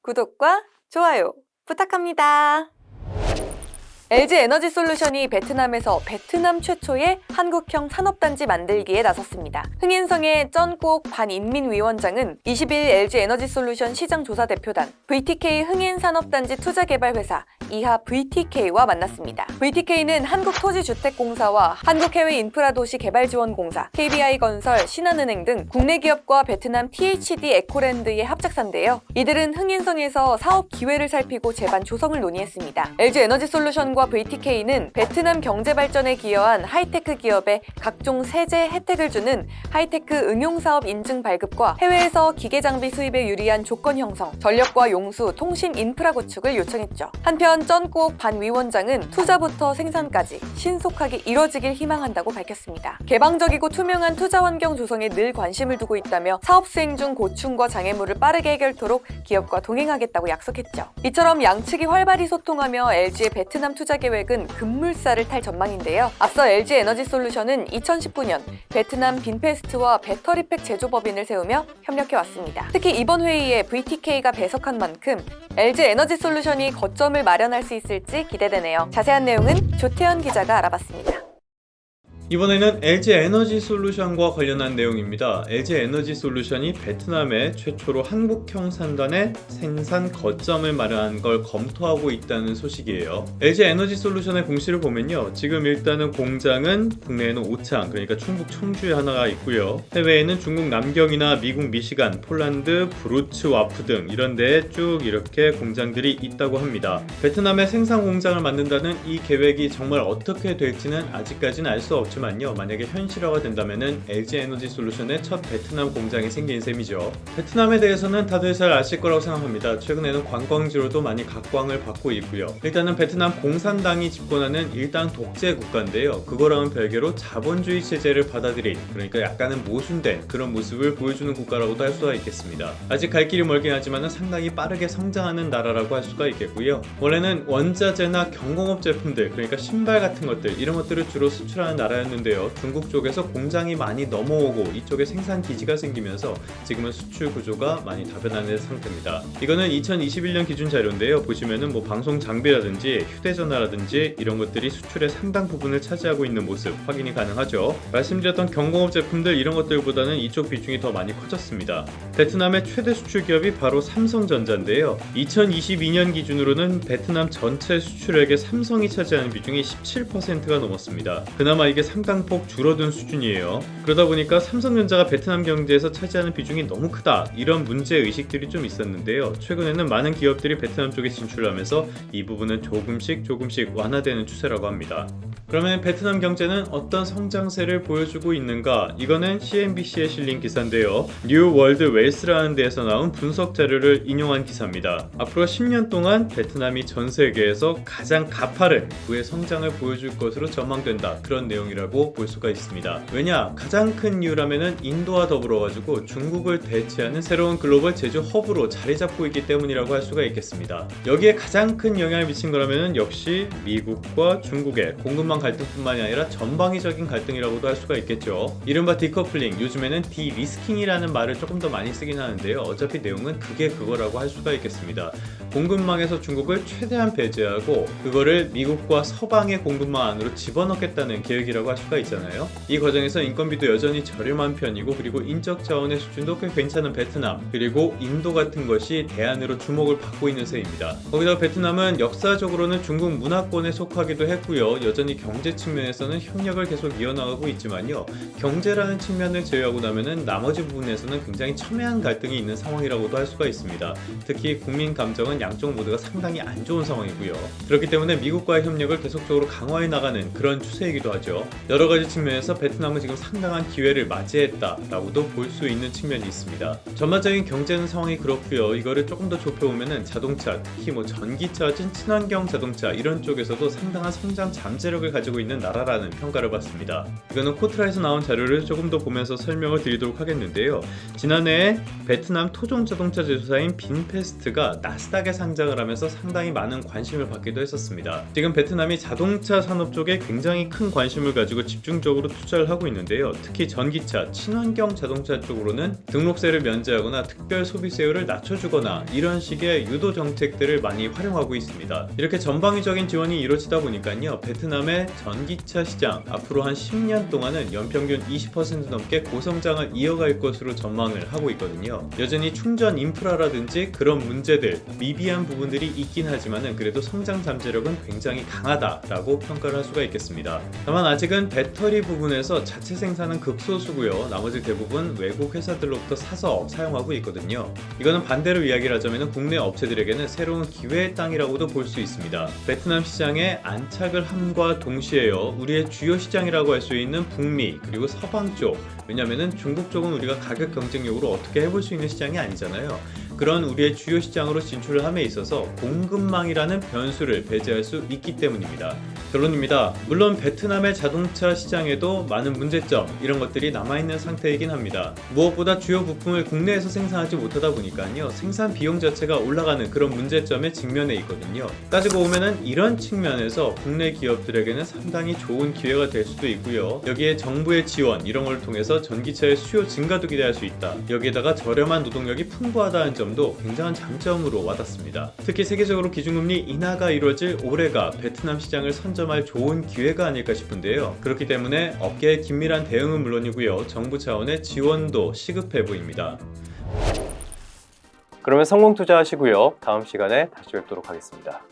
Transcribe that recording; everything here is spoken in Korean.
구독과 좋아요 부탁합니다. LG에너지솔루션이 베트남에서 베트남 최초의 한국형 산업단지 만들기에 나섰습니다. 흥인성의 쩐꼭 반인민위원장은 20일 LG에너지솔루션 시장조사대표단 VTK 흥인산업단지 투자개발회사 이하 VTK와 만났습니다. VTK는 한국토지주택공사와 한국해외인프라도시개발지원공사, KBI건설, 신한은행 등 국내 기업과 베트남 THD 에코랜드의 합작사인데요. 이들은 흥인성에서 사업 기회를 살피고 제반 조성을 논의했습니다. LG에너지솔루션과 VTK는 베트남 경제 발전에 기여한 하이테크 기업에 각종 세제 혜택을 주는 하이테크 응용사업 인증 발급과 해외에서 기계장비 수입에 유리한 조건 형성, 전력과 용수, 통신 인프라 구축을 요청했죠. 한편 쩐꼭 반 위원장은 투자부터 생산까지 신속하게 이뤄지길 희망한다고 밝혔습니다. 개방적이고 투명한 투자 환경 조성에 늘 관심을 두고 있다며 사업 수행 중 고충과 장애물을 빠르게 해결토록 기업과 동행하겠다고 약속했죠. 이처럼 양측이 활발히 소통하며 LG의 베트남 투자 계획은 급물살을 탈 전망인데요. 앞서 LG에너지솔루션은 2019년 베트남 빈페스트와 배터리팩 제조법인을 세우며 협력해왔습니다. 특히 이번 회의에 VTK가 배석한 만큼 LG에너지솔루션이 거점을 마련할 수 있을지 기대되네요. 자세한 내용은 조태현 기자가 알아봤습니다. 이번에는 LG에너지솔루션과 관련한 내용입니다. LG에너지솔루션이 베트남에 최초로 한국형 산단의 생산 거점을 마련한 걸 검토하고 있다는 소식이에요. LG에너지솔루션의 공시를 보면요, 지금 일단은 공장은 국내에는 오창, 그러니까 충북 청주에 하나가 있고요. 해외에는 중국 남경이나 미국 미시간, 폴란드, 브루츠와프 등 이런 데에 쭉 이렇게 공장들이 있다고 합니다. 베트남에 생산 공장을 만든다는 이 계획이 정말 어떻게 될지는 아직까지는 알 수 없지만요, 만약에 현실화가 된다면은 LG에너지솔루션의 첫 베트남 공장이 생긴 셈이죠. 베트남에 대해서는 다들 잘 아실 거라고 생각합니다. 최근에는 관광지로도 많이 각광을 받고 있고요. 일단은 베트남 공산당이 집권하는 일당 독재 국가인데요. 그거랑은 별개로 자본주의 체제를 받아들인, 그러니까 약간은 모순된 그런 모습을 보여주는 국가라고도 할 수가 있겠습니다. 아직 갈 길이 멀긴 하지만 상당히 빠르게 성장하는 나라라고 할 수가 있겠고요. 원래는 원자재나 경공업 제품들, 그러니까 신발 같은 것들, 이런 것들을 주로 수출하는 나라였는데요. 중국 쪽에서 공장이 많이 넘어오고 이쪽에 생산 기지가 생기면서 지금은 수출 구조가 많이 다변화된 상태입니다. 이거는 2021년 기준 자료인데요. 보시면은 방송 장비라든지 휴대전화라든지 이런 것들이 수출의 상당 부분을 차지하고 있는 모습 확인이 가능하죠. 말씀드렸던 경공업 제품들 이런 것들보다는 이쪽 비중이 더 많이 커졌습니다. 베트남의 최대 수출 기업이 바로 삼성전자인데요. 2022년 기준으로는 베트남 전체 수출액의 삼성이 차지하는 비중이 17%가 넘었습니다. 그나마 이게 상당폭 줄어든 수준이에요. 그러다 보니까 삼성전자가 베트남 경제에서 차지하는 비중이 너무 크다, 이런 문제의식들이 좀 있었는데요. 최근에는 많은 기업들이 베트남 쪽에 진출하면서 이 부분은 조금씩 완화되는 추세라고 합니다. 그러면 베트남 경제는 어떤 성장세를 보여주고 있는가? 이거는 CNBC에 실린 기사인데요. 뉴 월드 웨일스라는 데에서 나온 분석 자료를 인용한 기사입니다. 앞으로 10년 동안 베트남이 전 세계에서 가장 가파른 부의 성장을 보여줄 것으로 전망된다, 그런 내용이라고 볼 수가 있습니다. 왜냐? 가장 큰 이유라면은 인도와 더불어가지고 중국을 대체하는 새로운 글로벌 제조 허브로 자리 잡고 있기 때문이라고 할 수가 있겠습니다. 여기에 가장 큰 영향을 미친 거라면은 역시 미국과 중국의 공급망 갈등뿐만이 아니라 전방위적인 갈등이라고도 할 수가 있겠죠. 이른바 디커플링, 요즘에는 디리스킹이라는 말을 조금 더 많이 쓰긴 하는데요. 어차피 내용은 그게 그거라고 할 수가 있겠습니다. 공급망에서 중국을 최대한 배제하고 그거를 미국과 서방의 공급망 안으로 집어넣겠다는 계획이라고 할 수가 있잖아요. 이 과정에서 인건비도 여전히 저렴한 편이고, 그리고 인적 자원의 수준도 꽤 괜찮은 베트남, 그리고 인도 같은 것이 대안으로 주목을 받고 있는 셈입니다. 거기다 베트남은 역사적으로는 중국 문화권에 속하기도 했고요. 여전히 경제 측면에서는 협력을 계속 이어나가고 있지만요, 경제라는 측면을 제외하고 나면은 나머지 부분에서는 굉장히 첨예한 갈등이 있는 상황이라고도 할 수가 있습니다. 특히 국민 감정은 양쪽 모두가 상당히 안 좋은 상황이고요. 그렇기 때문에 미국과의 협력을 계속적으로 강화해 나가는 그런 추세이기도 하죠. 여러 가지 측면에서 베트남은 지금 상당한 기회를 맞이했다라고도 볼 수 있는 측면이 있습니다. 전반적인 경제는 상황이 그렇고요. 이거를 조금 더 좁혀보면은 자동차, 특히 전기차, 친환경 자동차 이런 쪽에서도 상당한 성장 잠재력을 가지고 있는 나라라는 평가를 받습니다. 이거는 코트라에서 나온 자료를 조금 더 보면서 설명을 드리도록 하겠는데요. 지난해 베트남 토종 자동차 제조사인 빈페스트가 나스닥에 상장을 하면서 상당히 많은 관심을 받기도 했었습니다. 지금 베트남이 자동차 산업 쪽에 굉장히 큰 관심을 가지고 집중적으로 투자를 하고 있는데요. 특히 전기차, 친환경 자동차 쪽으로는 등록세를 면제하거나 특별 소비세율을 낮춰주거나 이런 식의 유도 정책들을 많이 활용하고 있습니다. 이렇게 전방위적인 지원이 이루어지다 보니까요, 베트남의 전기차 시장 앞으로 한 10년 동안은 연평균 20% 넘게 고성장을 이어갈 것으로 전망을 하고 있거든요. 여전히 충전 인프라라든지 그런 문제들, 미비한 부분들이 있긴 하지만은 그래도 성장 잠재력은 굉장히 강하다라고 평가를 할 수가 있겠습니다. 다만 아직은 배터리 부분에서 자체 생산은 극소수고요. 나머지 대부분 외국 회사들로부터 사서 사용하고 있거든요. 이거는 반대로 이야기를 하자면 국내 업체들에게는 새로운 기회의 땅이라고도 볼 수 있습니다. 베트남 시장에 안착을 함과 동시에요, 우리의 주요 시장이라고 할 수 있는 북미 그리고 서방 쪽, 왜냐면은 중국 쪽은 우리가 가격 경쟁력으로 어떻게 해볼 수 있는 시장이 아니잖아요. 그런 우리의 주요 시장으로 진출을 함에 있어서 공급망이라는 변수를 배제할 수 있기 때문입니다. 결론입니다. 물론 베트남의 자동차 시장에도 많은 문제점, 이런 것들이 남아있는 상태이긴 합니다. 무엇보다 주요 부품을 국내에서 생산하지 못하다 보니까요, 생산 비용 자체가 올라가는 그런 문제점에 직면해 있거든요. 따지고 보면은 이런 측면에서 국내 기업들에게는 상당히 좋은 기회가 될 수도 있고요. 여기에 정부의 지원, 이런 걸 통해서 전기차의 수요 증가도 기대할 수 있다. 여기에다가 저렴한 노동력이 풍부하다는 점도 굉장한 장점으로 와닿습니다. 특히 세계적으로 기준금리 인하가 이루어질 올해가 베트남 시장을 선점할 좋은 기회가 아닐까 싶은데요. 그렇기 때문에 업계의 긴밀한 대응은 물론이고요, 정부 차원의 지원도 시급해 보입니다. 그러면 성공 투자하시고요. 다음 시간에 다시 뵙도록 하겠습니다.